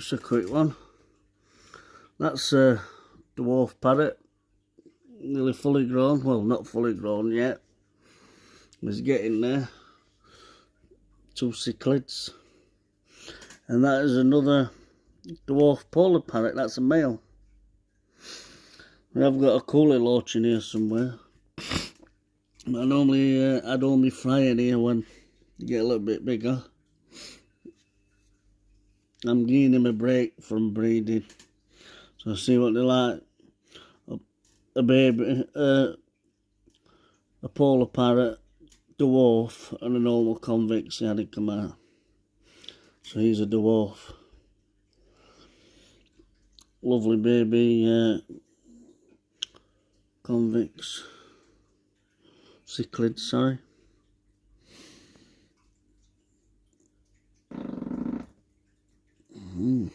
Just a quick one. That's a dwarf parrot, nearly fully grown. Well, not fully grown yet. It's getting there. 2 cichlids. And that is another dwarf polar parrot. That's a male. I've got a coolie loach in here somewhere. I normally add all my fry in here when you get a little bit bigger. I'm giving him a break from breeding, so see what they like. A baby, a polar parrot, dwarf, and a normal convict. See how they come out. So he's a dwarf. Lovely baby convicts. Cichlids, sorry. Mm.